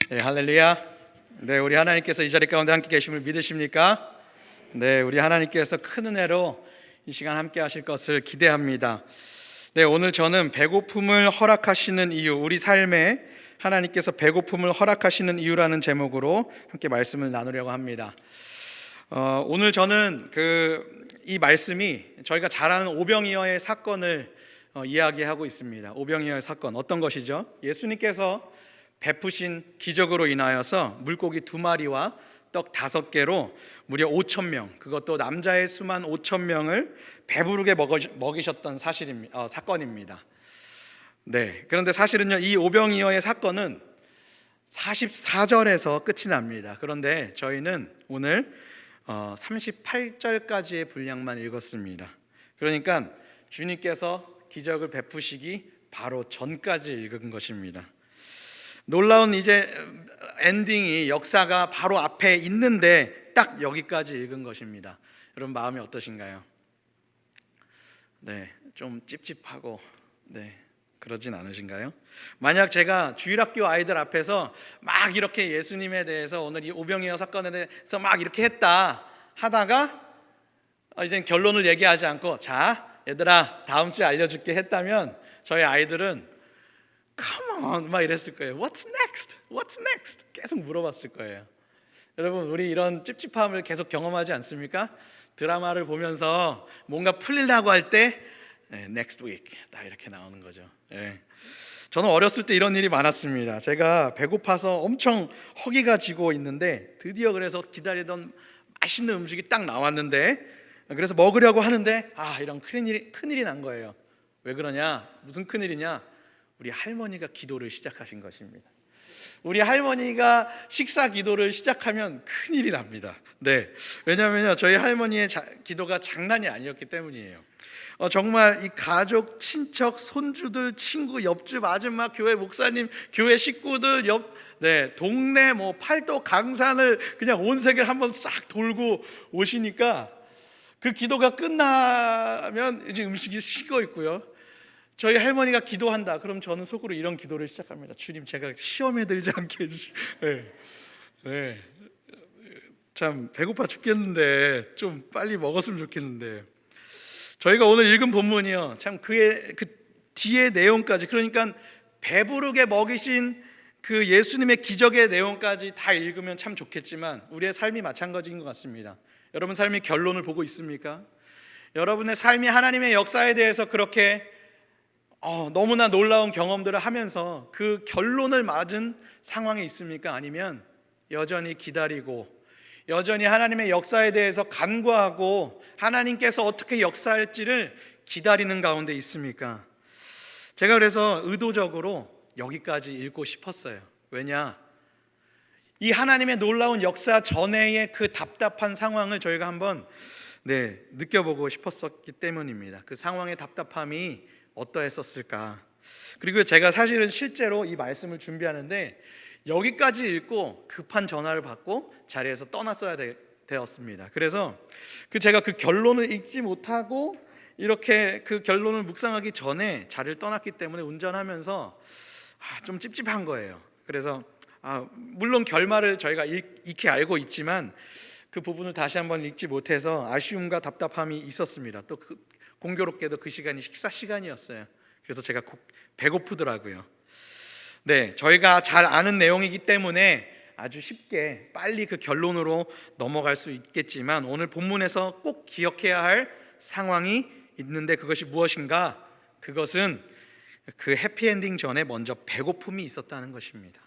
네, 할렐루야. 네, 우리 하나님께서 이 자리 가운데 함께 계심을 믿으십니까? 네, 우리 하나님께서 큰 은혜로 이 시간 함께 하실 것을 기대합니다. 네, 오늘 저는 배고픔을 허락하시는 이유, 우리 삶에 하나님께서 배고픔을 허락하시는 이유라는 제목으로 함께 말씀을 나누려고 합니다. 오늘 저는 이 말씀이 저희가 잘 아는 오병이어의 사건을 이야기하고 있습니다. 오병이어의 사건 어떤 것이죠? 예수님께서 베푸신 기적으로 인하여서 물고기 2마리와 떡 5개로 무려 5,000명, 그것도 남자의 수만 5,000명을 배부르게 먹이셨던 사건입니다. 네, 그런데 사실은요, 이 오병이어의 사건은 44절에서 끝이 납니다. 그런데 저희는 오늘 38절까지의 분량만 읽었습니다. 그러니까 주님께서 기적을 베푸시기 바로 전까지 읽은 것입니다. 놀라운 이제 엔딩이, 역사가 바로 앞에 있는데 딱 여기까지 읽은 것입니다. 여러분 마음이 어떠신가요? 네, 좀 찝찝하고 그러진 않으신가요? 만약 제가 주일학교 아이들 앞에서 막 이렇게 예수님에 대해서, 오늘 이 오병이어 사건에 대해서 막 이렇게 했다 하다가 이제 결론을 얘기하지 않고, 자 얘들아 다음 주에 알려줄게 했다면 저희 아이들은 Come on 막 이랬을 거예요. What's next? What's next? 계속 물어봤을 거예요. 여러분, 우리 이런 찝찝함을 계속 경험하지 않습니까? 드라마를 보면서 뭔가 풀리려고 할 때 next week 딱 이렇게 나오는 거죠. 저는 어렸을 때 이런 일이 많았습니다. 제가 배고파서 엄청 허기가 지고 있는데 드디어 그래서 기다리던 맛있는 음식이 딱 나왔는데, 그래서 먹으려고 하는데 이런 큰일이 난 거예요. 왜 그러냐? 무슨 큰일이냐? 우리 할머니가 기도를 시작하신 것입니다. 우리 할머니가 식사 기도를 시작하면 큰일이 납니다. 네, 왜냐하면요, 저희 할머니의 기도가 장난이 아니었기 때문이에요. 정말 이 가족, 친척, 손주들, 친구, 옆집 아줌마, 교회 목사님, 교회 식구들, 동네 팔도 강산을 그냥 온 세계 한번 싹 돌고 오시니까 그 기도가 끝나면 이제 음식이 식어 있고요. 저희 할머니가 기도한다 그럼 저는 속으로 이런 기도를 시작합니다. 주님, 제가 시험에 들지 않게 해주시오. 참 배고파 죽겠는데 좀 빨리 먹었으면 좋겠는데. 저희가 오늘 읽은 본문이요, 참 그 뒤의 내용까지, 그러니까 배부르게 먹이신 그 예수님의 기적의 내용까지 다 읽으면 참 좋겠지만 우리의 삶이 마찬가지인 것 같습니다. 여러분 삶의 결론을 보고 있습니까? 여러분의 삶이 하나님의 역사에 대해서 그렇게 너무나 놀라운 경험들을 하면서 그 결론을 맞은 상황에 있습니까? 아니면 여전히 기다리고 여전히 하나님의 역사에 대해서 간구하고 하나님께서 어떻게 역사할지를 기다리는 가운데 있습니까? 제가 그래서 의도적으로 여기까지 읽고 싶었어요. 왜냐? 이 하나님의 놀라운 역사 전에의 그 답답한 상황을 저희가 한번 느껴보고 싶었기 때문입니다. 그 상황의 답답함이 어떠했었을까? 그리고 제가 사실은 실제로 이 말씀을 준비하는데 여기까지 읽고 급한 전화를 받고 자리에서 떠났어야 되었습니다. 그래서 제가 그 결론을 읽지 못하고 이렇게 그 결론을 묵상하기 전에 자리를 떠났기 때문에 운전하면서 좀 찝찝한 거예요. 그래서 물론 결말을 저희가 익히 알고 있지만 그 부분을 다시 한번 읽지 못해서 아쉬움과 답답함이 있었습니다. 또 공교롭게도 그 시간이 식사 시간이었어요. 그래서 제가 배고프더라고요. 저희가 잘 아는 내용이기 때문에 아주 쉽게 빨리 그 결론으로 넘어갈 수 있겠지만 오늘 본문에서 꼭 기억해야 할 상황이 있는데 그것이 무엇인가? 그것은 그 해피엔딩 전에 먼저 배고픔이 있었다는 것입니다.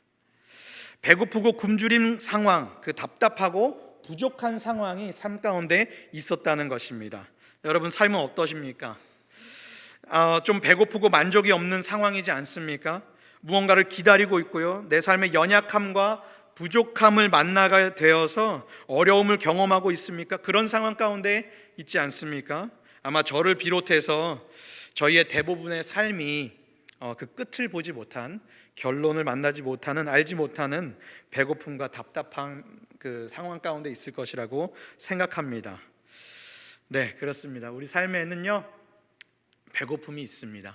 배고프고 굶주린 상황, 그 답답하고 부족한 상황이 삶 가운데 있었다는 것입니다. 여러분 삶은 어떠십니까? 좀 배고프고 만족이 없는 상황이지 않습니까? 무언가를 기다리고 있고요, 내 삶의 연약함과 부족함을 만나게 되어서 어려움을 경험하고 있습니까? 그런 상황 가운데 있지 않습니까? 아마 저를 비롯해서 저희의 대부분의 삶이 그 끝을 보지 못한, 결론을 만나지 못하는, 알지 못하는 배고픔과 답답한 그 상황 가운데 있을 것이라고 생각합니다. 네, 그렇습니다. 우리 삶에는요 배고픔이 있습니다.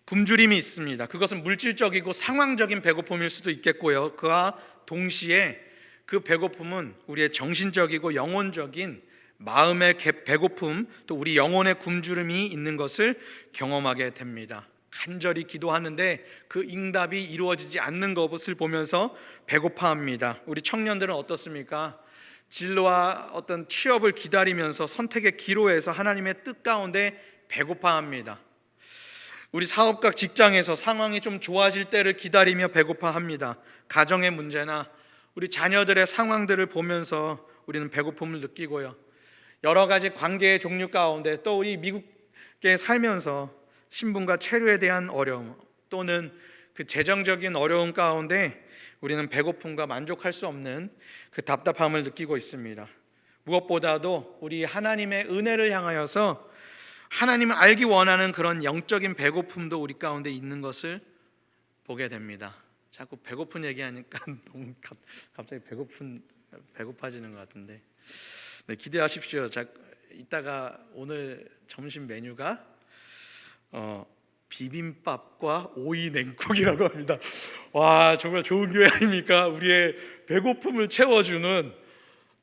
굶주림이 있습니다. 그것은 물질적이고 상황적인 배고픔일 수도 있겠고요. 그와 동시에 그 배고픔은 우리의 정신적이고 영혼적인 마음의 배고픔, 또 우리 영혼의 굶주림이 있는 것을 경험하게 됩니다. 간절히 기도하는데 그 응답이 이루어지지 않는 것을 보면서 배고파합니다. 우리 청년들은 어떻습니까? 진로와 어떤 취업을 기다리면서 선택의 기로에서 하나님의 뜻 가운데 배고파합니다. 우리 사업가 직장에서 상황이 좀 좋아질 때를 기다리며 배고파합니다. 가정의 문제나 우리 자녀들의 상황들을 보면서 우리는 배고픔을 느끼고요. 여러 가지 관계의 종류 가운데 또 우리 미국에 살면서 신분과 체류에 대한 어려움 또는 그 재정적인 어려움 가운데 우리는 배고픔과 만족할 수 없는 그 답답함을 느끼고 있습니다. 무엇보다도 우리 하나님의 은혜를 향하여서 하나님을 알기 원하는 그런 영적인 배고픔도 우리 가운데 있는 것을 보게 됩니다. 자꾸 배고픈 얘기하니까 너무 갑자기 배고파지는 것 같은데, 네, 기대하십시오. 이따가 오늘 점심 메뉴가 비빔밥과 오이 냉국이라고 합니다. 와, 정말 좋은 교회 아닙니까? 우리의 배고픔을 채워주는,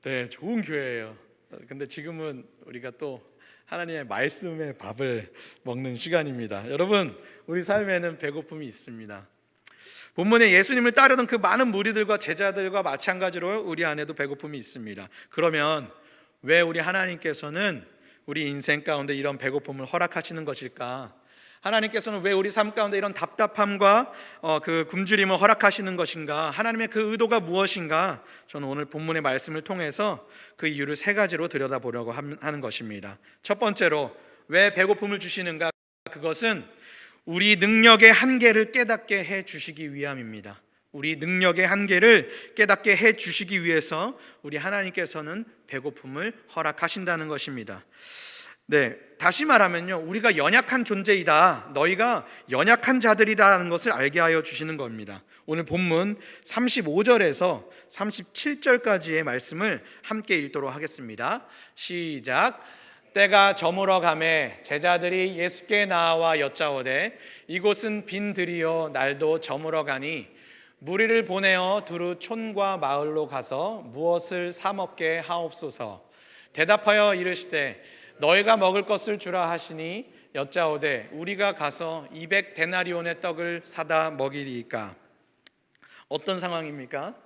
네, 좋은 교회예요. 근데 지금은 우리가 또 하나님의 말씀의 밥을 먹는 시간입니다. 여러분, 우리 삶에는 배고픔이 있습니다. 본문에 예수님을 따르던 그 많은 무리들과 제자들과 마찬가지로 우리 안에도 배고픔이 있습니다. 그러면 왜 우리 하나님께서는 우리 인생 가운데 이런 배고픔을 허락하시는 것일까? 하나님께서는 왜 우리 삶 가운데 이런 답답함과 그 굶주림을 허락하시는 것인가? 하나님의 그 의도가 무엇인가? 저는 오늘 본문의 말씀을 통해서 그 이유를 세 가지로 들여다보려고 하는 것입니다. 첫 번째로 왜 배고픔을 주시는가? 그것은 우리 능력의 한계를 깨닫게 해 주시기 위함입니다. 우리 능력의 한계를 깨닫게 해 주시기 위해서 우리 하나님께서는 배고픔을 허락하신다는 것입니다. 네, 다시 말하면요, 우리가 연약한 존재이다, 너희가 연약한 자들이라는 것을 알게 하여 주시는 겁니다. 오늘 본문 35절에서 37절까지의 말씀을 함께 읽도록 하겠습니다. 시작. 때가 저물어 가매 제자들이 예수께 나와 여짜오되 이곳은 빈 들이요 날도 저물어 가니 무리를 보내어 두루 촌과 마을로 가서 무엇을 사 먹게 하옵소서. 대답하여 이르시되 너희가 먹을 것을 주라 하시니 여짜오되 우리가 가서 200데나리온의 떡을 사다 먹이리이까. 어떤 상황입니까?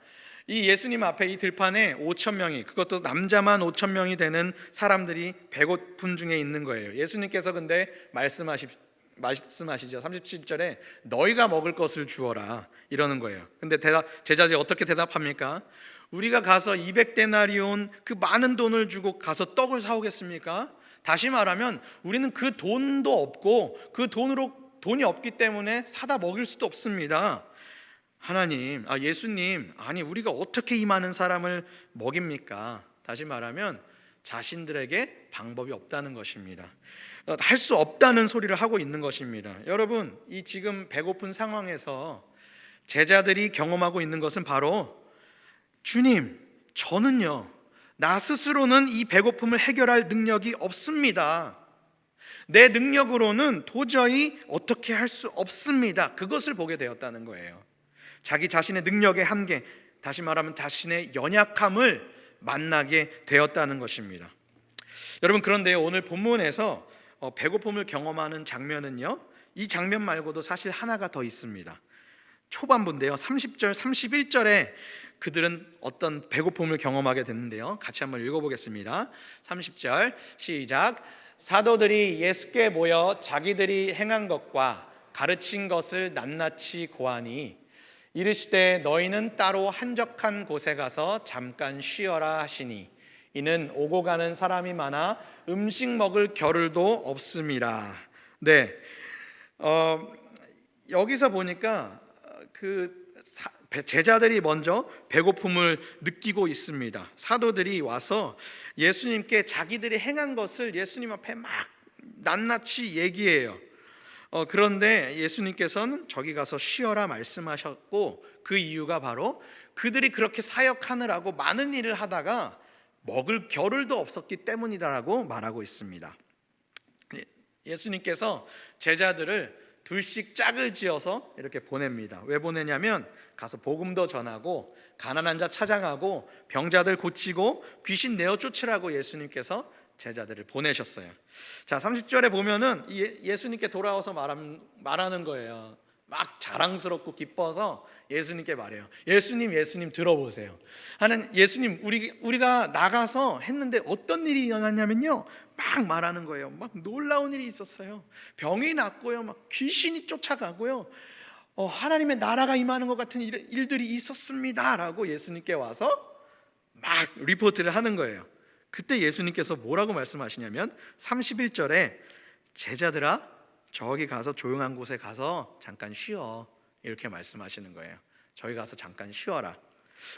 이 예수님 앞에 이 들판에 5천 명이, 그것도 남자만 5천 명이 되는 사람들이 배고픔 중에 있는 거예요. 예수님께서 근데 말씀하시죠. 37절에 너희가 먹을 것을 주어라 이러는 거예요. 근데 제자들이 어떻게 대답합니까? 우리가 가서 200데나리온 그 많은 돈을 주고 가서 떡을 사오겠습니까? 다시 말하면 우리는 그 돈도 없고 그 돈이 없기 때문에 사다 먹일 수도 없습니다. 예수님, 아니 우리가 어떻게 이 많은 사람을 먹입니까? 다시 말하면 자신들에게 방법이 없다는 것입니다. 할 수 없다는 소리를 하고 있는 것입니다. 여러분, 이 지금 배고픈 상황에서 제자들이 경험하고 있는 것은 바로 주님, 저는요 나 스스로는 이 배고픔을 해결할 능력이 없습니다. 내 능력으로는 도저히 어떻게 할 수 없습니다. 그것을 보게 되었다는 거예요. 자기 자신의 능력의 한계, 다시 말하면 자신의 연약함을 만나게 되었다는 것입니다. 여러분, 그런데 오늘 본문에서 배고픔을 경험하는 장면은요, 이 장면 말고도 사실 하나가 더 있습니다. 초반부인데요, 30절, 31절에 그들은 어떤 배고픔을 경험하게 됐는데요, 같이 한번 읽어보겠습니다. 30절 시작. 사도들이 예수께 모여 자기들이 행한 것과 가르친 것을 낱낱이 고하니 이르시되 너희는 따로 한적한 곳에 가서 잠깐 쉬어라 하시니 이는 오고 가는 사람이 많아 음식 먹을 겨를도 없음이라. 네, 여기서 보니까 제자들이 먼저 배고픔을 느끼고 있습니다. 사도들이 와서 예수님께 자기들이 행한 것을 예수님 앞에 막 낱낱이 얘기해요. 그런데 예수님께서는 저기 가서 쉬어라 말씀하셨고, 그 이유가 바로 그들이 그렇게 사역하느라고 많은 일을 하다가 먹을 겨를도 없었기 때문이라고 말하고 있습니다. 예수님께서 제자들을 둘씩 짝을 지어서 이렇게 보냅니다. 왜 보내냐면 가서 복음도 전하고 가난한 자 찾아가고 병자들 고치고 귀신 내어 쫓으라고 예수님께서 제자들을 보내셨어요. 자, 30절에 보면은 예수님께 돌아와서 말하는 거예요. 막 자랑스럽고 기뻐서 예수님께 말해요. 예수님 들어보세요. 하는 예수님, 우리가 나가서 했는데 어떤 일이 일어났냐면요, 막 말하는 거예요. 막 놀라운 일이 있었어요. 병이 낫고요, 막 귀신이 쫓아가고요, 하나님의 나라가 임하는 것 같은 일들이 있었습니다라고 예수님께 와서 막 리포트를 하는 거예요. 그때 예수님께서 뭐라고 말씀하시냐면 31절에 제자들아, 저기 가서 조용한 곳에 가서 잠깐 쉬어, 이렇게 말씀하시는 거예요. 저기 가서 잠깐 쉬어라.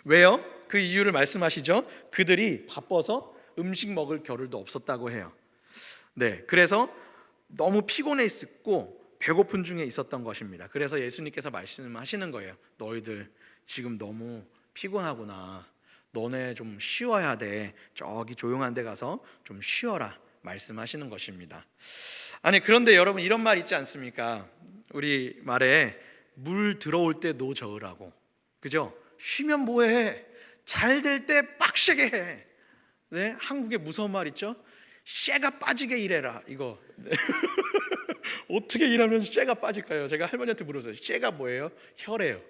왜요? 그 이유를 말씀하시죠. 그들이 바빠서 음식 먹을 겨를도 없었다고 해요. 네, 그래서 너무 피곤해 있었고 배고픈 중에 있었던 것입니다. 그래서 예수님께서 말씀하시는 거예요. 너희들 지금 너무 피곤하구나. 너네 좀 쉬어야 돼. 저기 조용한 데 가서 좀 쉬어라 말씀하시는 것입니다. 아니, 그런데 여러분, 이런 말 있지 않습니까? 우리 말에 물 들어올 때 노 저으라고. 그죠? 쉬면 뭐해? 잘 될 때 빡세게 해. 네, 한국에 무서운 말 있죠? 쇠가 빠지게 일해라. 이거 네. 어떻게 일하면 쇠가 빠질까요? 제가 할머니한테 물었어요. 쇠가 뭐예요? 혀래요.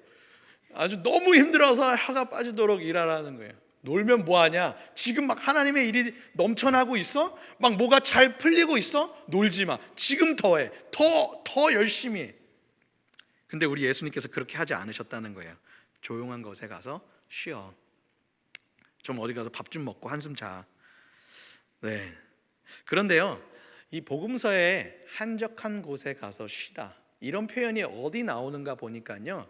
아주 너무 힘들어서 혀가 빠지도록 일하라는 거예요. 놀면 뭐하냐? 지금 막 하나님의 일이 넘쳐나고 있어? 막 뭐가 잘 풀리고 있어? 놀지 마. 지금 더해. 더 열심히 해. 근데 우리 예수님께서 그렇게 하지 않으셨다는 거예요. 조용한 곳에 가서 쉬어. 좀 어디 가서 밥 좀 먹고 한숨 자. 네. 그런데요, 이 복음서에 한적한 곳에 가서 쉬다, 이런 표현이 어디 나오는가 보니까요,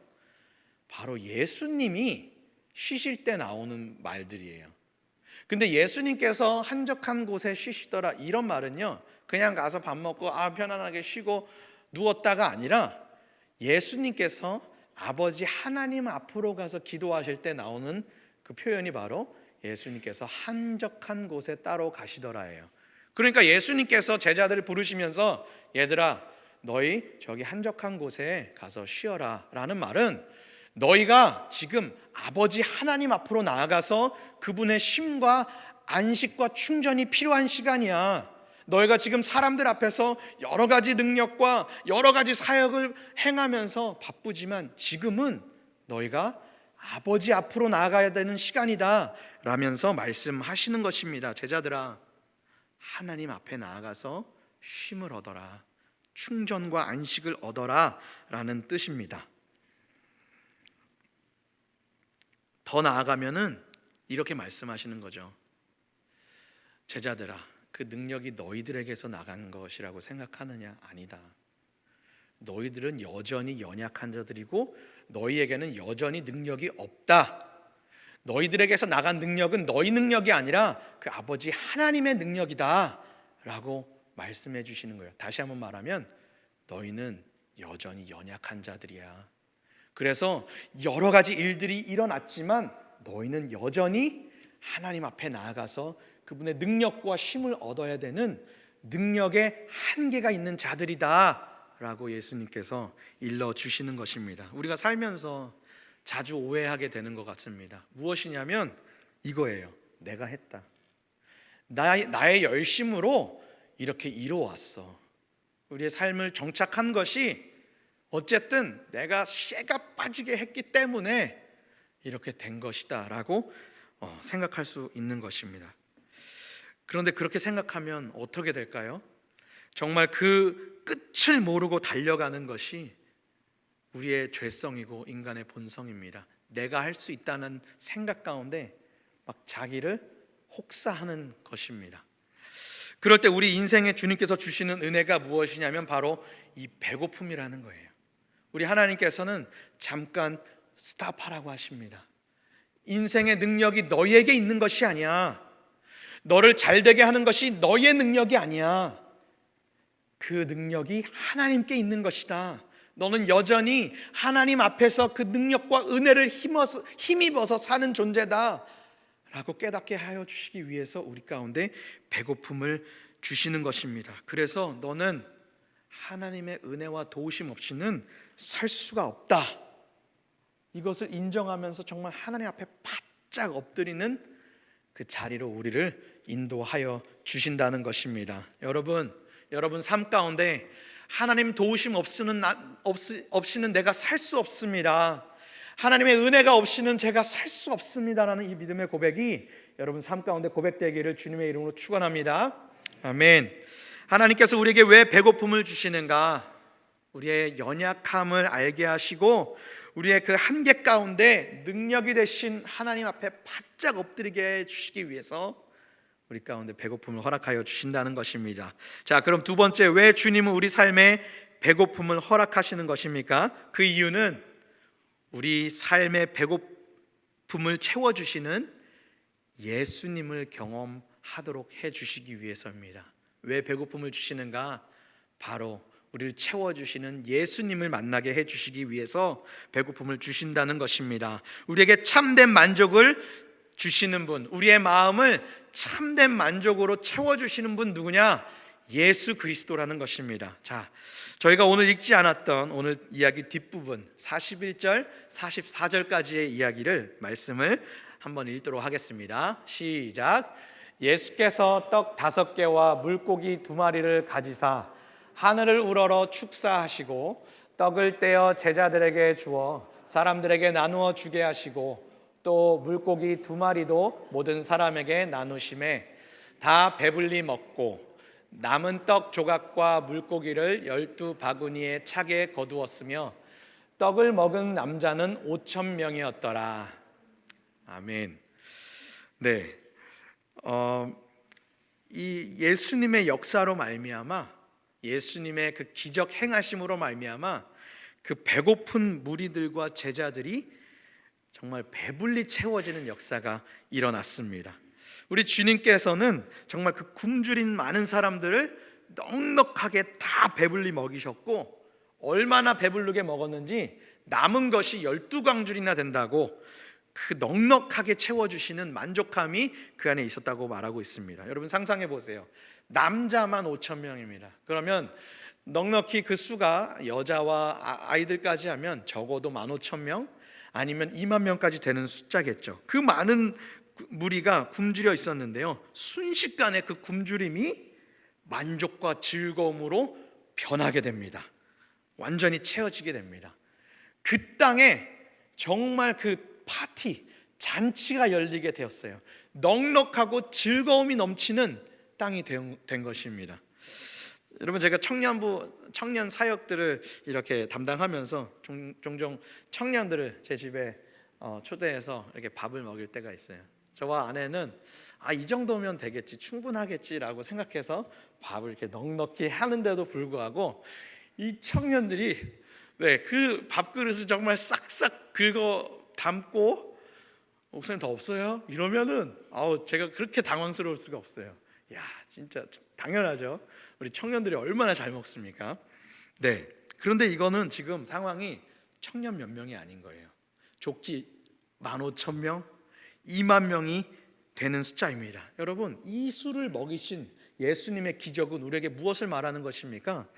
바로 예수님이 쉬실 때 나오는 말들이에요. 근데 예수님께서 한적한 곳에 쉬시더라, 이런 말은요, 그냥 가서 밥 먹고 편안하게 쉬고 누웠다가 아니라 예수님께서 아버지 하나님 앞으로 가서 기도하실 때 나오는 그 표현이 바로 예수님께서 한적한 곳에 따로 가시더라예요. 그러니까 예수님께서 제자들을 부르시면서 얘들아, 너희 저기 한적한 곳에 가서 쉬어라 라는 말은, 너희가 지금 아버지 하나님 앞으로 나아가서 그분의 쉼과 안식과 충전이 필요한 시간이야. 너희가 지금 사람들 앞에서 여러 가지 능력과 여러 가지 사역을 행하면서 바쁘지만 지금은 너희가 아버지 앞으로 나아가야 되는 시간이다 라면서 말씀하시는 것입니다. 제자들아, 하나님 앞에 나아가서 쉼을 얻어라, 충전과 안식을 얻어라 라는 뜻입니다. 더 나아가면은 이렇게 말씀하시는 거죠. 제자들아, 그 능력이 너희들에게서 나간 것이라고 생각하느냐? 아니다. 너희들은 여전히 연약한 자들이고 너희에게는 여전히 능력이 없다. 너희들에게서 나간 능력은 너희 능력이 아니라 그 아버지 하나님의 능력이다 라고 말씀해 주시는 거예요. 다시 한번 말하면 너희는 여전히 연약한 자들이야. 그래서 여러 가지 일들이 일어났지만 너희는 여전히 하나님 앞에 나아가서 그분의 능력과 힘을 얻어야 되는 능력의 한계가 있는 자들이다 라고 예수님께서 일러주시는 것입니다. 우리가 살면서 자주 오해하게 되는 것 같습니다. 무엇이냐면 이거예요. 내가 했다. 나의 열심으로 이렇게 이루어왔어. 우리의 삶을 정착한 것이 어쨌든 내가 쇠가 빠지게 했기 때문에 이렇게 된 것이다 라고 생각할 수 있는 것입니다. 그런데 그렇게 생각하면 어떻게 될까요? 정말 그 끝을 모르고 달려가는 것이 우리의 죄성이고 인간의 본성입니다. 내가 할 수 있다는 생각 가운데 막 자기를 혹사하는 것입니다. 그럴 때 우리 인생에 주님께서 주시는 은혜가 무엇이냐면 바로 이 배고픔이라는 거예요. 우리 하나님께서는 잠깐 스탑하라고 하십니다. 인생의 능력이 너희에게 있는 것이 아니야. 너를 잘되게 하는 것이 너의 능력이 아니야. 그 능력이 하나님께 있는 것이다. 너는 여전히 하나님 앞에서 그 능력과 은혜를 힘입어서 사는 존재다 라고 깨닫게 하여 주시기 위해서 우리 가운데 배고픔을 주시는 것입니다. 그래서 너는 하나님의 은혜와 도우심 없이는 살 수가 없다. 이것을 인정하면서 정말 하나님 앞에 바짝 엎드리는 그 자리로 우리를 인도하여 주신다는 것입니다. 여러분 삶 가운데 하나님 도우심 없이는 내가 살 수 없습니다. 하나님의 은혜가 없이는 제가 살 수 없습니다라는 이 믿음의 고백이 여러분 삶 가운데 고백되기를 주님의 이름으로 축원합니다. 아멘. 하나님께서 우리에게 왜 배고픔을 주시는가? 우리의 연약함을 알게 하시고 우리의 그 한계 가운데 능력이 되신 하나님 앞에 바짝 엎드리게 해주시기 위해서 우리 가운데 배고픔을 허락하여 주신다는 것입니다. 자, 그럼 두 번째, 왜 주님은 우리 삶에 배고픔을 허락하시는 것입니까? 그 이유는 우리 삶의 배고픔을 채워주시는 예수님을 경험하도록 해주시기 위해서입니다. 왜 배고픔을 주시는가? 바로 우리를 채워주시는 예수님을 만나게 해주시기 위해서 배고픔을 주신다는 것입니다. 우리에게 참된 만족을 주시는 분, 우리의 마음을 참된 만족으로 채워주시는 분 누구냐? 예수 그리스도라는 것입니다. 자, 저희가 오늘 읽지 않았던 오늘 이야기 뒷부분 41절, 44절까지의 이야기를 말씀을 한번 읽도록 하겠습니다. 시작. 예수께서 떡 5개와 물고기 2마리를 가지사 하늘을 우러러 축사하시고 떡을 떼어 제자들에게 주어 사람들에게 나누어 주게 하시고 또 물고기 2마리도 모든 사람에게 나누심에 다 배불리 먹고 남은 떡 조각과 물고기를 12바구니에 차게 거두었으며 떡을 먹은 남자는 5,000명이었더라. 아멘. 네, 이 예수님의 역사로 말미암아 예수님의 그 기적 행하심으로 말미암아 그 배고픈 무리들과 제자들이 정말 배불리 채워지는 역사가 일어났습니다. 우리 주님께서는 정말 그 굶주린 많은 사람들을 넉넉하게 다 배불리 먹이셨고 얼마나 배부르게 먹었는지 남은 것이 12광줄이나 된다고 그 넉넉하게 채워주시는 만족함이 그 안에 있었다고 말하고 있습니다. 여러분 상상해 보세요. 남자만 5,000명입니다. 그러면 넉넉히 그 수가 여자와 아이들까지 하면 적어도 15,000명 아니면 2만 명까지 되는 숫자겠죠. 그 많은 무리가 굶주려 있었는데요, 순식간에 그 굶주림이 만족과 즐거움으로 변하게 됩니다. 완전히 채워지게 됩니다. 그 땅에 정말 그 파티, 잔치가 열리게 되었어요. 넉넉하고 즐거움이 넘치는 땅이 된 것입니다. 여러분, 제가 청년 사역들을 이렇게 담당하면서 종종 청년들을 제 집에 초대해서 이렇게 밥을 먹일 때가 있어요. 저와 아내는 이 정도면 되겠지, 충분하겠지라고 생각해서 밥을 이렇게 넉넉히 하는데도 불구하고 이 청년들이 그 밥그릇을 정말 싹싹 긁어 담고 목사님 더 없어요? 이러면은 제가 그렇게 당황스러울 수가 없어요. 야, 진짜 당연하죠. 우리 청년들이 얼마나 잘 먹습니까? 네. 그런데 이거는 지금 상황이 청년 몇 명이 아닌 거예요. 좋기 15,000명, 2만 명이 되는 숫자입니다. 여러분, 이 수를 먹이신 예수님의 기적은 우리에게 무엇을 말하는 것입니까?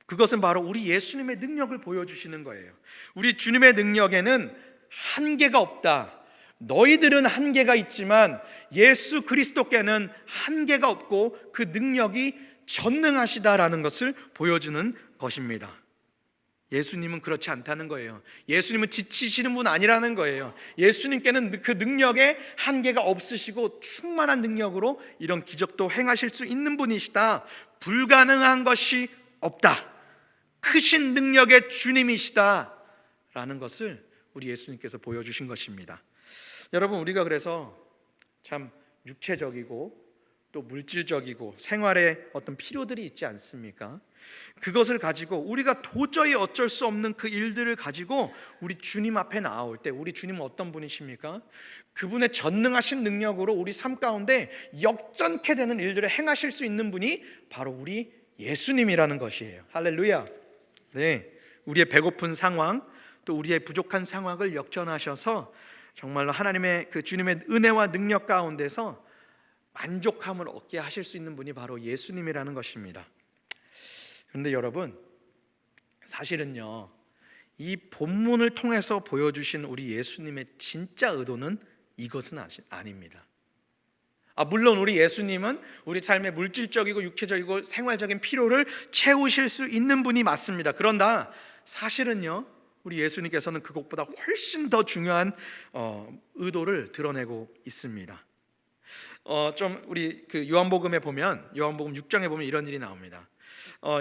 그것은 바로 우리 예수님의 능력을 보여주시는 거예요. 우리 주님의 능력에는 한계가 없다. 너희들은 한계가 있지만 예수 그리스도께는 한계가 없고 그 능력이 전능하시다라는 것을 보여주는 것입니다. 예수님은 그렇지 않다는 거예요. 예수님은 지치시는 분 아니라는 거예요. 예수님께는 그 능력에 한계가 없으시고 충만한 능력으로 이런 기적도 행하실 수 있는 분이시다. 불가능한 것이 없다. 크신 능력의 주님이시다 라는 것을 우리 예수님께서 보여주신 것입니다. 여러분, 우리가 그래서 참 육체적이고 또 물질적이고 생활에 어떤 필요들이 있지 않습니까? 그것을 가지고 우리가 도저히 어쩔 수 없는 그 일들을 가지고 우리 주님 앞에 나올 때, 우리 주님은 어떤 분이십니까? 그분의 전능하신 능력으로 우리 삶 가운데 역전케 되는 일들을 행하실 수 있는 분이 바로 우리 예수님이라는 것이에요. 할렐루야. 네, 우리의 배고픈 상황, 또 우리의 부족한 상황을 역전하셔서 정말로 하나님의 그 주님의 은혜와 능력 가운데서 만족함을 얻게 하실 수 있는 분이 바로 예수님이라는 것입니다. 그런데 여러분, 사실은요, 이 본문을 통해서 보여주신 우리 예수님의 진짜 의도는 이것은 아닙니다. 물론 우리 예수님은 우리 삶의 물질적이고 육체적이고 생활적인 필요를 채우실 수 있는 분이 맞습니다. 그러나 사실은요, 우리 예수님께서는 그것보다 훨씬 더 중요한 의도를 드러내고 있습니다. 좀 우리 그 요한복음에 보면, 요한복음 6장에 보면 이런 일이 나옵니다.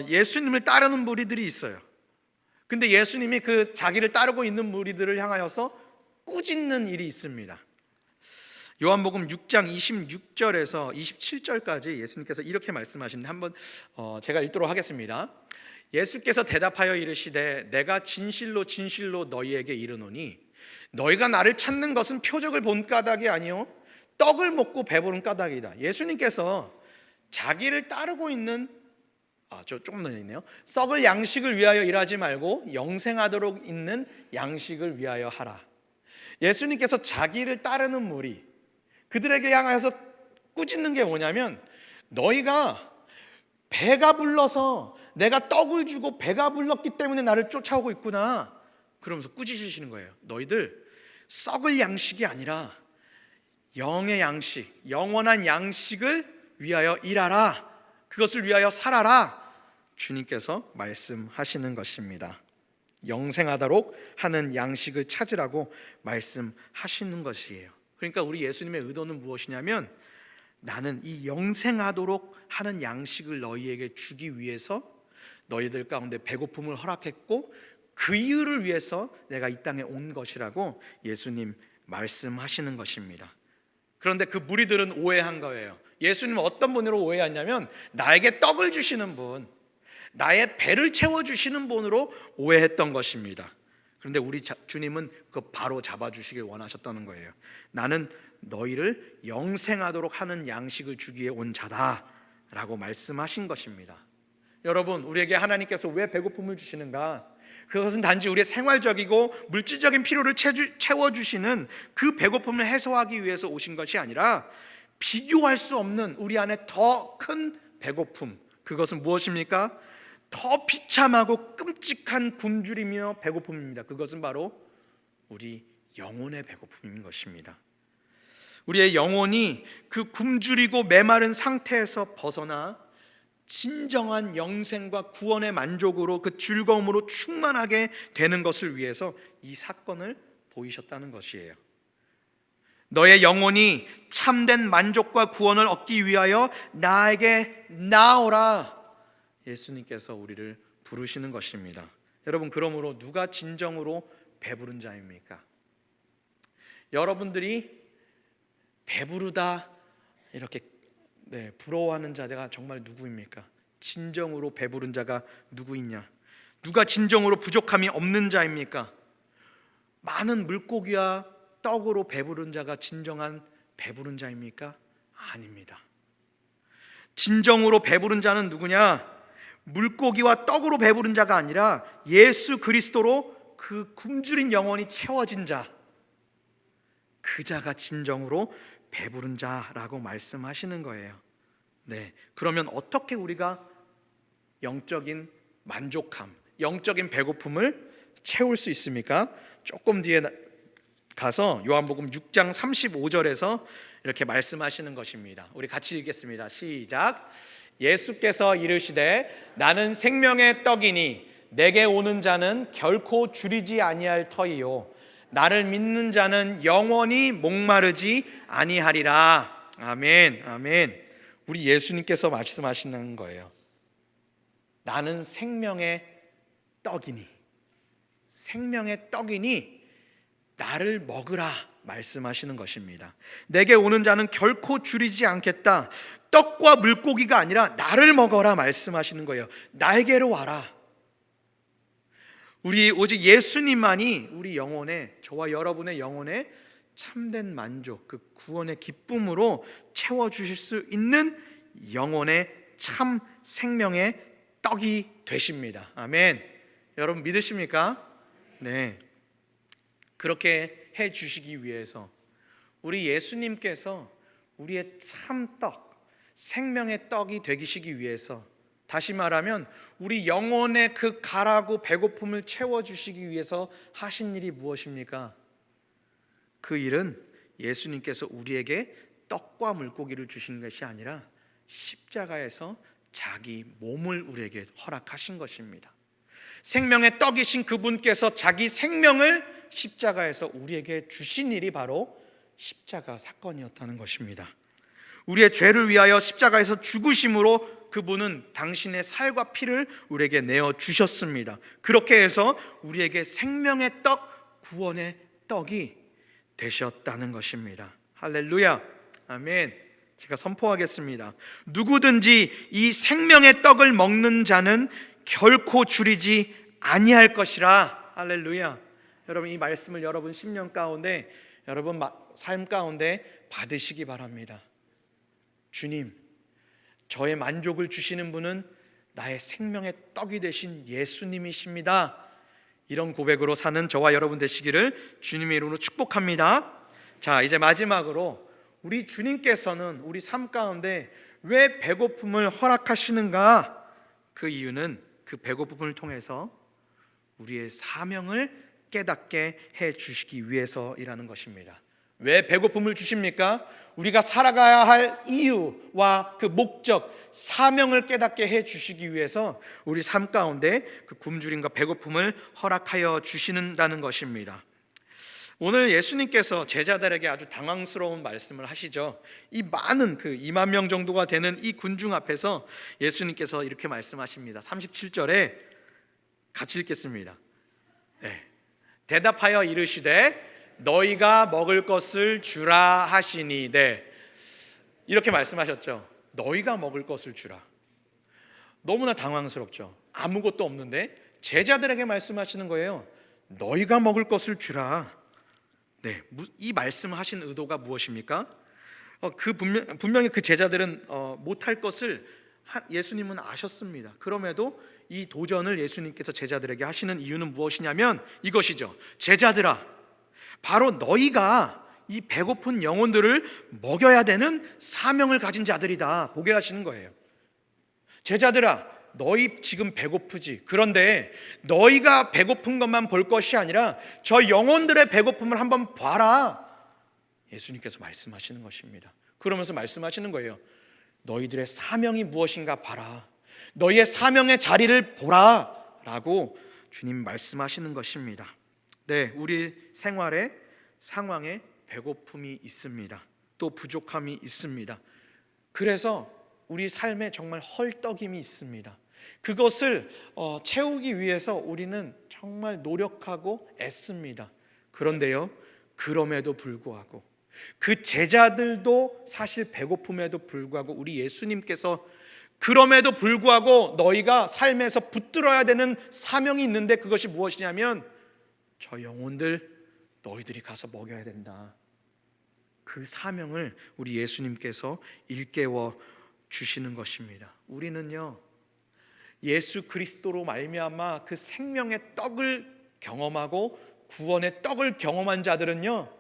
예수님을 따르는 무리들이 있어요. 근데 예수님이 그 자기를 따르고 있는 무리들을 향하여서 꾸짖는 일이 있습니다. 요한복음 6장 26절에서 27절까지 예수님께서 이렇게 말씀하시는데, 한번 제가 읽도록 하겠습니다. 예수께서 대답하여 이르시되 내가 진실로 진실로 너희에게 이르노니 너희가 나를 찾는 것은 표적을 본 까닭이 아니요 떡을 먹고 배부른 까닭이다. 예수님께서 자기를 따르고 있는 조금 더 있네요. 썩을 양식을 위하여 일하지 말고 영생하도록 있는 양식을 위하여 하라. 예수님께서 자기를 따르는 무리, 그들에게 향하여서 꾸짖는 게 뭐냐면, 너희가 배가 불러서 내가 떡을 주고 배가 불렀기 때문에 나를 쫓아오고 있구나, 그러면서 꾸짖으시는 거예요. 너희들 썩을 양식이 아니라 영의 양식, 영원한 양식을 위하여 일하라, 그것을 위하여 살아라, 주님께서 말씀하시는 것입니다. 영생하도록 하는 양식을 찾으라고 말씀하시는 것이에요. 그러니까 우리 예수님의 의도는 무엇이냐면, 나는 이 영생하도록 하는 양식을 너희에게 주기 위해서 너희들 가운데 배고픔을 허락했고, 그 이유를 위해서 내가 이 땅에 온 것이라고 예수님 말씀하시는 것입니다. 그런데 그 무리들은 오해한 거예요. 예수님은 어떤 분으로 오해했냐면, 나에게 떡을 주시는 분, 나의 배를 채워주시는 분으로 오해했던 것입니다. 그런데 우리 주님은 그 바로 잡아주시길 원하셨다는 거예요. 나는 너희를 영생하도록 하는 양식을 주기에 온 자다 라고 말씀하신 것입니다. 여러분, 우리에게 하나님께서 왜 배고픔을 주시는가? 그것은 단지 우리의 생활적이고 물질적인 필요를 채워주시는 그 배고픔을 해소하기 위해서 오신 것이 아니라, 비교할 수 없는 우리 안에 더 큰 배고픔, 그것은 무엇입니까? 더 비참하고 끔찍한 굶주리며 배고픔입니다. 그것은 바로 우리 영혼의 배고픔인 것입니다. 우리의 영혼이 그 굶주리고 메마른 상태에서 벗어나 진정한 영생과 구원의 만족으로, 그 즐거움으로 충만하게 되는 것을 위해서 이 사건을 보이셨다는 것이에요. 너의 영혼이 참된 만족과 구원을 얻기 위하여 나에게 나오라, 예수님께서 우리를 부르시는 것입니다. 여러분, 그러므로 누가 진정으로 배부른 자입니까? 여러분들이 배부르다 이렇게 부러워하는 자가 정말 누구입니까? 진정으로 배부른 자가 누구 있냐? 누가 진정으로 부족함이 없는 자입니까? 많은 물고기와 떡으로 배부른 자가 진정한 배부른 자입니까? 아닙니다. 진정으로 배부른 자는 누구냐? 물고기와 떡으로 배부른 자가 아니라 예수 그리스도로 그 굶주린 영혼이 채워진 자, 그 자가 진정으로 배부른 자라고 말씀하시는 거예요. 그러면 어떻게 우리가 영적인 만족함, 영적인 배고픔을 채울 수 있습니까? 조금 뒤에 가서 요한복음 6장 35절에서 이렇게 말씀하시는 것입니다. 우리 같이 읽겠습니다. 시작. 예수께서 이르시되 나는 생명의 떡이니 내게 오는 자는 결코 줄이지 아니할 터이요 나를 믿는 자는 영원히 목마르지 아니하리라. 아멘. 아멘. 우리 예수님께서 말씀하시는 거예요. 나는 생명의 떡이니, 생명의 떡이니 나를 먹으라 말씀하시는 것입니다. 내게 오는 자는 결코 줄이지 않겠다. 떡과 물고기가 아니라 나를 먹어라 말씀하시는 거예요. 나에게로 와라. 우리 오직 예수님만이 우리 영혼에, 저와 여러분의 영혼에 참된 만족, 그 구원의 기쁨으로 채워주실 수 있는 영혼의 참 생명의 떡이 되십니다. 아멘. 여러분 믿으십니까? 네. 그렇게 해주시기 위해서 우리 예수님께서 우리의 참 떡, 생명의 떡이 되시기 위해서 다시 말하면 우리 영혼의 그 가라고 배고픔을 채워주시기 위해서 하신 일이 무엇입니까? 그 일은 예수님께서 우리에게 떡과 물고기를 주신 것이 아니라 십자가에서 자기 몸을 우리에게 허락하신 것입니다. 생명의 떡이신 그분께서 자기 생명을 십자가에서 우리에게 주신 일이 바로 십자가 사건이었다는 것입니다. 우리의 죄를 위하여 십자가에서 죽으심으로 그분은 당신의 살과 피를 우리에게 내어 주셨습니다. 그렇게 해서 우리에게 생명의 떡, 구원의 떡이 되셨다는 것입니다. 할렐루야, 아멘. 제가 선포하겠습니다. 누구든지 이 생명의 떡을 먹는 자는 결코 줄이지 아니할 것이라. 할렐루야. 여러분, 이 말씀을 여러분 심령 가운데, 여러분 삶 가운데 받으시기 바랍니다. 주님, 저의 만족을 주시는 분은 나의 생명의 떡이 되신 예수님이십니다. 이런 고백으로 사는 저와 여러분 되시기를 주님의 이름으로 축복합니다. 자, 이제 마지막으로 우리 주님께서는 우리 삶 가운데 왜 배고픔을 허락하시는가? 그 이유는 그 배고픔을 통해서 우리의 사명을 깨닫게 해 주시기 위해서이라는 것입니다. 왜 배고픔을 주십니까? 우리가 살아가야 할 이유와 그 목적, 사명을 깨닫게 해 주시기 위해서 우리 삶 가운데 그 굶주림과 배고픔을 허락하여 주시는다는 것입니다. 오늘 예수님께서 제자들에게 아주 당황스러운 말씀을 하시죠. 이 많은 그 2만 명 정도가 되는 이 군중 앞에서 예수님께서 이렇게 말씀하십니다. 37절에 같이 읽겠습니다. 네. 대답하여 이르시되 너희가 먹을 것을 주라 하시니. 네. 이렇게 말씀하셨죠. 너희가 먹을 것을 주라. 너무나 당황스럽죠. 아무것도 없는데 제자들에게 말씀하시는 거예요. 너희가 먹을 것을 주라. 네, 이 말씀하신 의도가 무엇입니까? 분명히 그 제자들은 못할 것을 예수님은 아셨습니다. 그럼에도 이 도전을 예수님께서 제자들에게 하시는 이유는 무엇이냐면 이것이죠. 제자들아, 바로 너희가 이 배고픈 영혼들을 먹여야 되는 사명을 가진 자들이다 보게 하시는 거예요. 제자들아, 너희 지금 배고프지? 그런데 너희가 배고픈 것만 볼 것이 아니라 저 영혼들의 배고픔을 한번 봐라. 예수님께서 말씀하시는 것입니다. 그러면서 말씀하시는 거예요. 너희들의 사명이 무엇인가 봐라. 너희의 사명의 자리를 보라 라고 주님 말씀하시는 것입니다. 네, 우리 생활에 상황에 배고픔이 있습니다. 또 부족함이 있습니다. 그래서 우리 삶에 정말 헐떡임이 있습니다. 그것을 채우기 위해서 우리는 정말 노력하고 애씁니다. 그런데요, 그럼에도 불구하고 그 제자들도 사실 배고픔에도 불구하고 우리 예수님께서 그럼에도 불구하고 너희가 삶에서 붙들어야 되는 사명이 있는데 그것이 무엇이냐면 저 영혼들 너희들이 가서 먹여야 된다. 그 사명을 우리 예수님께서 일깨워 주시는 것입니다. 우리는요, 예수 그리스도로 말미암아 그 생명의 떡을 경험하고 구원의 떡을 경험한 자들은요,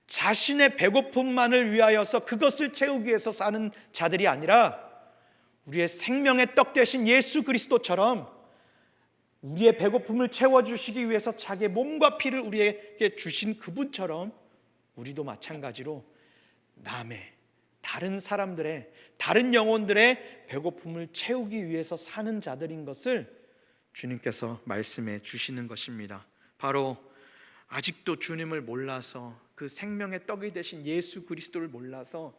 자신의 배고픔만을 위하여서 그것을 채우기 위해서 사는 자들이 아니라 우리의 생명의 떡 되신 예수 그리스도처럼 우리의 배고픔을 채워주시기 위해서 자기의 몸과 피를 우리에게 주신 그분처럼 우리도 마찬가지로 남의 다른 사람들의 다른 영혼들의 배고픔을 채우기 위해서 사는 자들인 것을 주님께서 말씀해 주시는 것입니다. 바로 아직도 주님을 몰라서 그 생명의 떡이 되신 예수 그리스도를 몰라서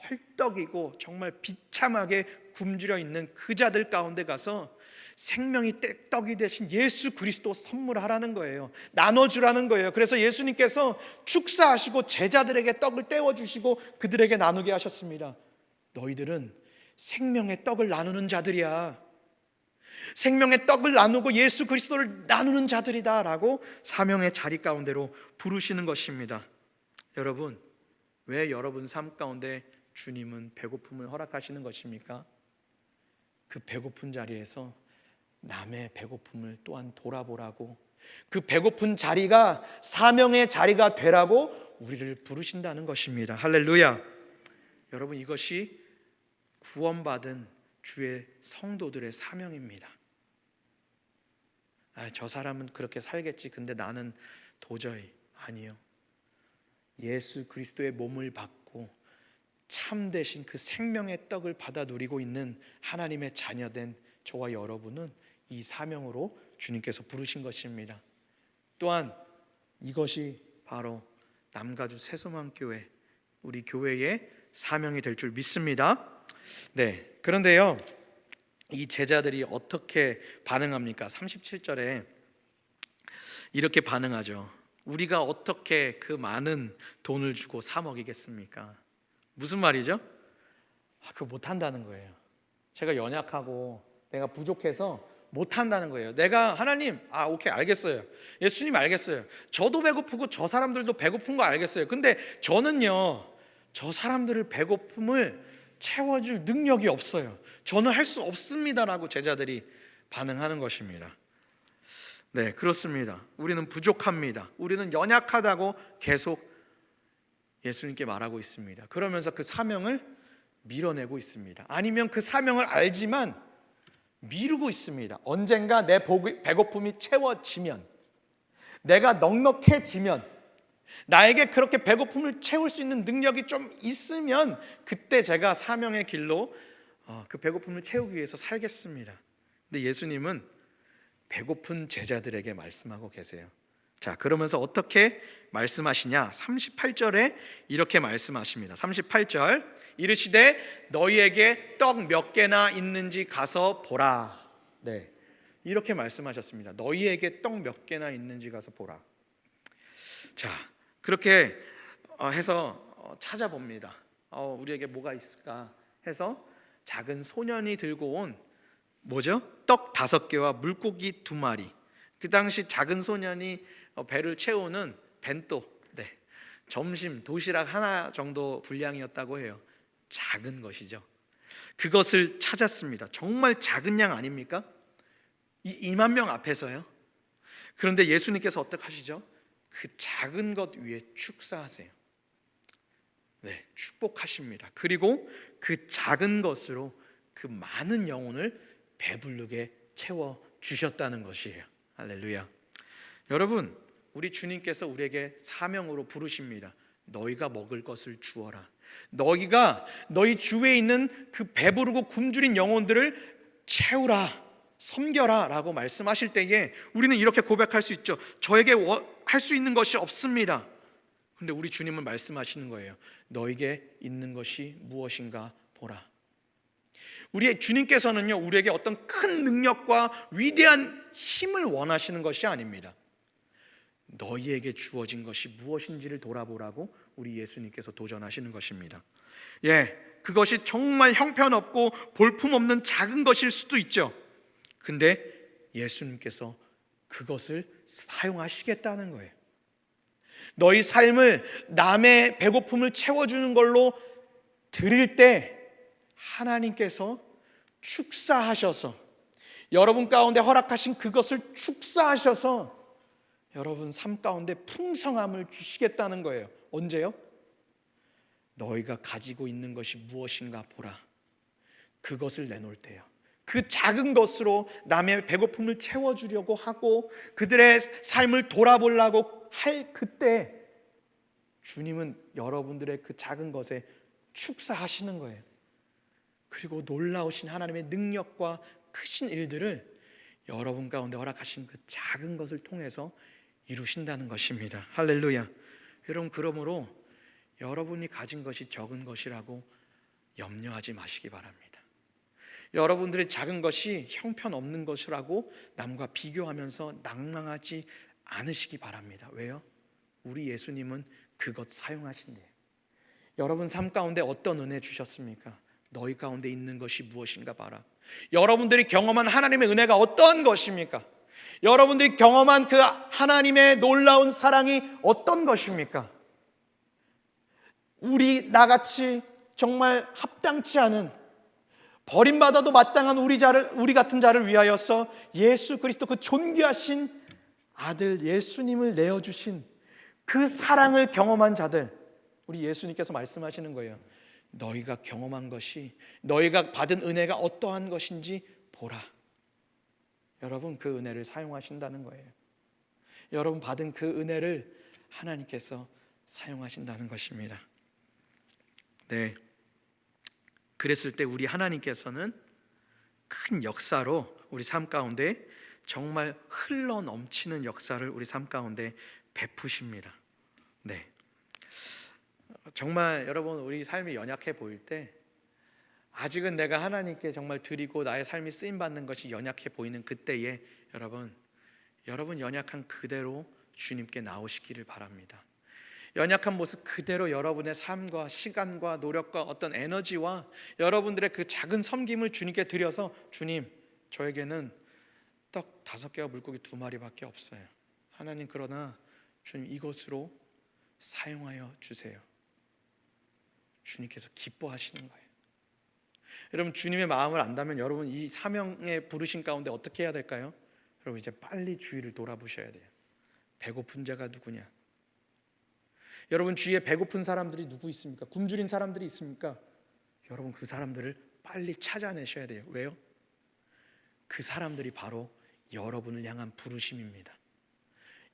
헐떡이고 정말 비참하게 굶주려 있는 그 자들 가운데 가서 생명이 떡이 되신 예수 그리스도 선물하라는 거예요. 나눠주라는 거예요. 그래서 예수님께서 축사하시고 제자들에게 떡을 떼어주시고 그들에게 나누게 하셨습니다. 너희들은 생명의 떡을 나누는 자들이야. 생명의 떡을 나누고 예수 그리스도를 나누는 자들이다 라고 사명의 자리 가운데로 부르시는 것입니다. 여러분, 왜 여러분 삶 가운데 주님은 배고픔을 허락하시는 것입니까? 그 배고픈 자리에서 남의 배고픔을 또한 돌아보라고, 그 배고픈 자리가 사명의 자리가 되라고 우리를 부르신다는 것입니다. 할렐루야. 여러분, 이것이 구원받은 주의 성도들의 사명입니다. 저 사람은 그렇게 살겠지. 근데 나는 도저히 아니요. 예수 그리스도의 몸을 받고 참되신 그 생명의 떡을 받아 누리고 있는 하나님의 자녀된 저와 여러분은 이 사명으로 주님께서 부르신 것입니다. 또한 이것이 바로 남가주 새소망교회, 우리 교회의 사명이 될 줄 믿습니다. 네, 그런데요, 이 제자들이 어떻게 반응합니까? 37절에 이렇게 반응하죠. 우리가 어떻게 그 많은 돈을 주고 사 먹이겠습니까? 무슨 말이죠? 그거 못한다는 거예요. 제가 연약하고 내가 부족해서 못한다는 거예요. 내가 하나님, 오케이, 알겠어요. 예수님 알겠어요. 저도 배고프고 저 사람들도 배고픈 거 알겠어요. 근데 저는요, 저 사람들을 배고픔을 채워줄 능력이 없어요. 저는 할 수 없습니다라고 제자들이 반응하는 것입니다. 네, 그렇습니다. 우리는 부족합니다. 우리는 연약하다고 계속 예수님께 말하고 있습니다. 그러면서 그 사명을 밀어내고 있습니다. 아니면 그 사명을 알지만 미루고 있습니다. 언젠가 내 배고픔이 채워지면, 내가 넉넉해지면, 나에게 그렇게 배고픔을 채울 수 있는 능력이 좀 있으면 그때 제가 사명의 길로 그 배고픔을 채우기 위해서 살겠습니다. 근데 예수님은 배고픈 제자들에게 말씀하고 계세요. 자, 그러면서 어떻게 말씀하시냐? 38절에 이렇게 말씀하십니다. 38절, 이르시되 너희에게 떡 몇 개나 있는지 가서 보라. 네, 이렇게 말씀하셨습니다. 너희에게 떡 몇 개나 있는지 가서 보라. 자, 그렇게 해서 찾아봅니다. 우리에게 뭐가 있을까 해서 작은 소년이 들고 온 뭐죠? 떡 5개와 물고기 2마리. 그 당시 작은 소년이 배를 채우는 벤또, 네, 점심 도시락 하나 정도 분량이었다고 해요. 작은 것이죠. 그것을 찾았습니다. 정말 작은 양 아닙니까? 2만 명 앞에서요. 그런데 예수님께서 어떻게 하시죠? 그 작은 것 위에 축사하세요. 네, 축복하십니다. 그리고 그 작은 것으로 그 많은 영혼을 배부르게 채워 주셨다는 것이에요. 할렐루야. 여러분, 우리 주님께서 우리에게 사명으로 부르십니다. 너희가 먹을 것을 주어라. 너희가 너희 주위에 있는 그 배부르고 굶주린 영혼들을 채우라, 섬겨라 라고 말씀하실 때에 우리는 이렇게 고백할 수 있죠. 저에게 할 수 있는 것이 없습니다. 근데 우리 주님은 말씀하시는 거예요. 너에게 있는 것이 무엇인가 보라. 우리의 주님께서는요, 우리에게 어떤 큰 능력과 위대한 힘을 원하시는 것이 아닙니다. 너희에게 주어진 것이 무엇인지를 돌아보라고 우리 예수님께서 도전하시는 것입니다. 예, 그것이 정말 형편없고 볼품없는 작은 것일 수도 있죠. 근데 예수님께서 그것을 사용하시겠다는 거예요. 너희 삶을 남의 배고픔을 채워주는 걸로 드릴 때 하나님께서 축사하셔서 여러분 가운데 허락하신 그것을 축사하셔서 여러분 삶 가운데 풍성함을 주시겠다는 거예요. 언제요? 너희가 가지고 있는 것이 무엇인가 보라. 그것을 내놓을 때요. 그 작은 것으로 남의 배고픔을 채워주려고 하고 그들의 삶을 돌아보려고 할 그때 주님은 여러분들의 그 작은 것에 축사하시는 거예요. 그리고 놀라우신 하나님의 능력과 크신 일들을 여러분 가운데 허락하신 그 작은 것을 통해서 이루신다는 것입니다. 할렐루야. 여러분, 그러므로 여러분이 가진 것이 적은 것이라고 염려하지 마시기 바랍니다. 여러분들의 작은 것이 형편없는 것이라고 남과 비교하면서 낭망하지 않으시기 바랍니다. 왜요? 우리 예수님은 그것 사용하신대요. 여러분 삶 가운데 어떤 은혜 주셨습니까? 너희 가운데 있는 것이 무엇인가 봐라. 여러분들이 경험한 하나님의 은혜가 어떠한 것입니까? 여러분들이 경험한 그 하나님의 놀라운 사랑이 어떤 것입니까? 우리 나같이 정말 합당치 않은 버림받아도 마땅한 우리 같은 자를 위하여서 예수 그리스도 그 존귀하신 아들 예수님을 내어주신 그 사랑을 경험한 자들, 우리 예수님께서 말씀하시는 거예요. 너희가 경험한 것이, 너희가 받은 은혜가 어떠한 것인지 보라. 여러분, 그 은혜를 사용하신다는 거예요. 여러분 받은 그 은혜를 하나님께서 사용하신다는 것입니다. 네, 그랬을 때 우리 하나님께서는 큰 역사로 우리 삶 가운데, 정말 흘러 넘치는 역사를 우리 삶 가운데 베푸십니다. 네, 정말 여러분, 우리 삶이 연약해 보일 때, 아직은 내가 하나님께 정말 드리고 나의 삶이 쓰임 받는 것이 연약해 보이는 그때에 여러분 연약한 그대로 주님께 나오시기를 바랍니다. 연약한 모습 그대로 여러분의 삶과 시간과 노력과 어떤 에너지와 여러분들의 그 작은 섬김을 주님께 드려서, 주님, 저에게는 떡 5개와 물고기 2마리밖에 없어요. 하나님, 그러나 주님, 이것으로 사용하여 주세요. 주님께서 기뻐하시는 거예요. 여러분, 주님의 마음을 안다면 여러분 이 사명의 부르심 가운데 어떻게 해야 될까요? 여러분, 이제 빨리 주위를 돌아보셔야 돼요. 배고픈 자가 누구냐? 여러분 주위에 배고픈 사람들이 누구 있습니까? 굶주린 사람들이 있습니까? 여러분, 그 사람들을 빨리 찾아내셔야 돼요. 왜요? 그 사람들이 바로 여러분을 향한 부르심입니다.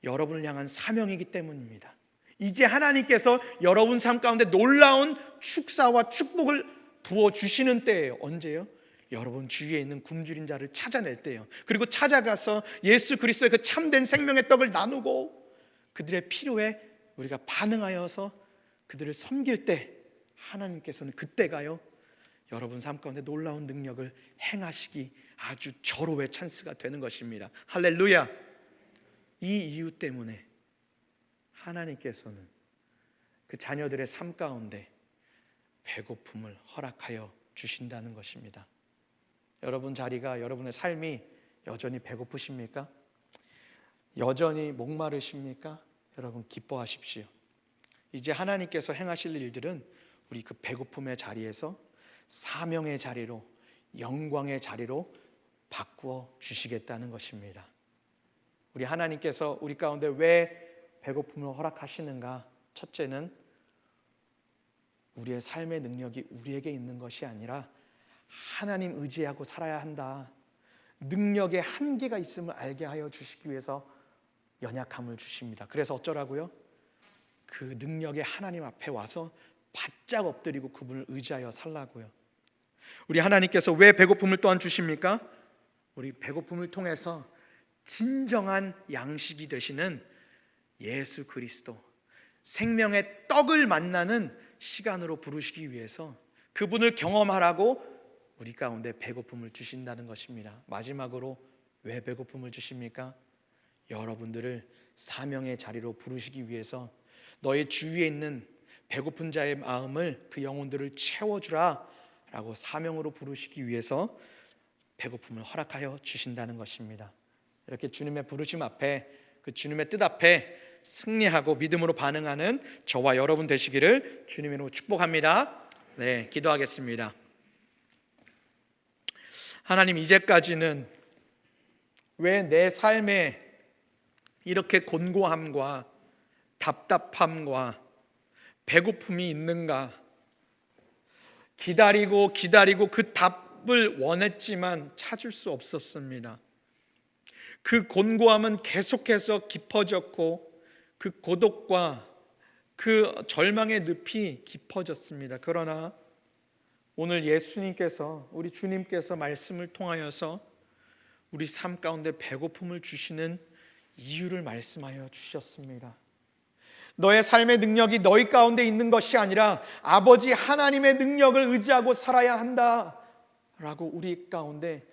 여러분을 향한 사명이기 때문입니다. 이제 하나님께서 여러분 삶 가운데 놀라운 축사와 축복을 부어주시는 때예요. 언제요? 여러분 주위에 있는 굶주린 자를 찾아낼 때예요. 그리고 찾아가서 예수 그리스도의 그 참된 생명의 떡을 나누고 그들의 필요에 우리가 반응하여서 그들을 섬길 때, 하나님께서는 그때가요, 여러분 삶 가운데 놀라운 능력을 행하시기 아주 절호의 찬스가 되는 것입니다. 할렐루야. 이 이유 때문에 하나님께서는 그 자녀들의 삶 가운데 배고픔을 허락하여 주신다는 것입니다. 여러분 자리가, 여러분의 삶이 여전히 배고프십니까? 여전히 목마르십니까? 여러분 기뻐하십시오. 이제 하나님께서 행하실 일들은 우리 그 배고픔의 자리에서 사명의 자리로, 영광의 자리로 바꾸어 주시겠다는 것입니다. 우리 하나님께서 우리 가운데 왜 배고픔을 허락하시는가? 첫째는 우리의 삶의 능력이 우리에게 있는 것이 아니라 하나님 의지하고 살아야 한다. 능력의 한계가 있음을 알게 하여 주시기 위해서 연약함을 주십니다. 그래서 어쩌라고요? 그 능력의 하나님 앞에 와서 바짝 엎드리고 그분을 의지하여 살라고요. 우리 하나님께서 왜 배고픔을 또한 주십니까? 우리 배고픔을 통해서 진정한 양식이 되시는 예수 그리스도, 생명의 떡을 만나는 시간으로 부르시기 위해서 그분을 경험하라고 우리 가운데 배고픔을 주신다는 것입니다. 마지막으로 왜 배고픔을 주십니까? 여러분들을 사명의 자리로 부르시기 위해서 너의 주위에 있는 배고픈 자의 마음을, 그 영혼들을 채워주라 라고 사명으로 부르시기 위해서 배고픔을 허락하여 주신다는 것입니다. 이렇게 주님의 부르심 앞에, 그 주님의 뜻 앞에 승리하고 믿음으로 반응하는 저와 여러분 되시기를 주님의 이름으로 축복합니다. 네, 기도하겠습니다. 하나님, 이제까지는 왜 내 삶에 이렇게 곤고함과 답답함과 배고픔이 있는가? 기다리고 그 답을 원했지만 찾을 수 없었습니다. 그 곤고함은 계속해서 깊어졌고 그 고독과 그 절망의 늪이 깊어졌습니다. 그러나 오늘 예수님께서, 우리 주님께서 말씀을 통하여서 우리 삶 가운데 배고픔을 주시는 이유를 말씀하여 주셨습니다. 너의 삶의 능력이 너희 가운데 있는 것이 아니라 아버지 하나님의 능력을 의지하고 살아야 한다 라고 우리 가운데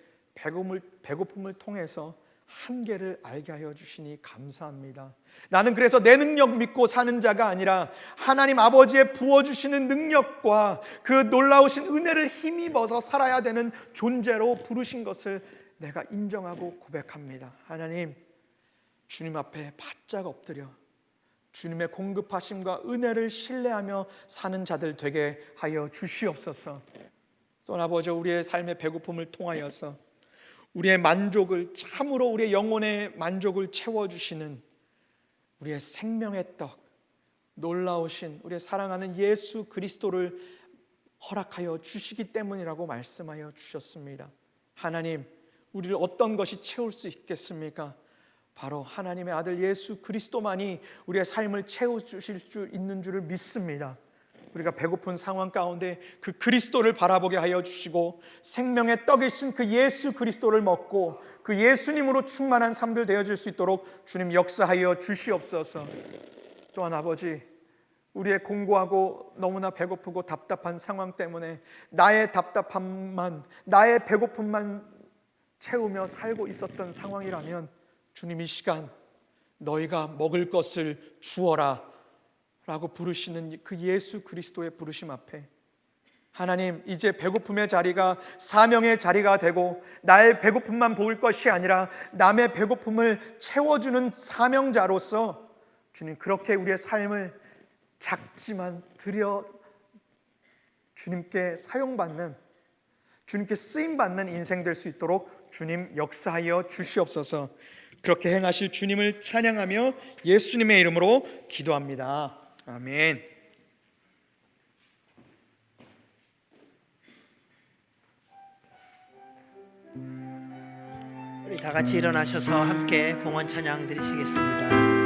배고픔을 통해서 한계를 알게 하여 주시니 감사합니다. 나는 그래서 내 능력 믿고 사는 자가 아니라 하나님 아버지의 부어주시는 능력과 그 놀라우신 은혜를 힘입어서 살아야 되는 존재로 부르신 것을 내가 인정하고 고백합니다. 하나님, 주님 앞에 바짝 엎드려 주님의 공급하심과 은혜를 신뢰하며 사는 자들 되게 하여 주시옵소서. 또 아버지, 우리의 삶의 배고픔을 통하여서 우리의 만족을, 참으로 우리의 영혼의 만족을 채워주시는 우리의 생명의 떡, 놀라우신 우리의 사랑하는 예수 그리스도를 허락하여 주시기 때문이라고 말씀하여 주셨습니다. 하나님, 우리를 어떤 것이 채울 수 있겠습니까? 바로 하나님의 아들 예수 그리스도만이 우리의 삶을 채워주실 수 있는 줄을 믿습니다. 우리가 배고픈 상황 가운데 그 그리스도를 바라보게 하여 주시고 생명의 떡이신 그 예수 그리스도를 먹고 그 예수님으로 충만한 삶들 되어질 수 있도록 주님 역사하여 주시옵소서. 또한 아버지, 우리의 공고하고 너무나 배고프고 답답한 상황 때문에 나의 답답함만, 나의 배고픔만 채우며 살고 있었던 상황이라면 주님 이 시간 너희가 먹을 것을 주어라 라고 부르시는 그 예수 그리스도의 부르심 앞에 하나님, 이제 배고픔의 자리가 사명의 자리가 되고 나의 배고픔만 볼 것이 아니라 남의 배고픔을 채워주는 사명자로서 주님 그렇게 우리의 삶을 작지만 드려 주님께 사용받는, 주님께 쓰임받는 인생 될 수 있도록 주님 역사하여 주시옵소서. 그렇게 행하실 주님을 찬양하며 예수님의 이름으로 기도합니다. 아멘. 우리 다 같이 일어나셔서 함께 봉헌 찬양 드리시겠습니다.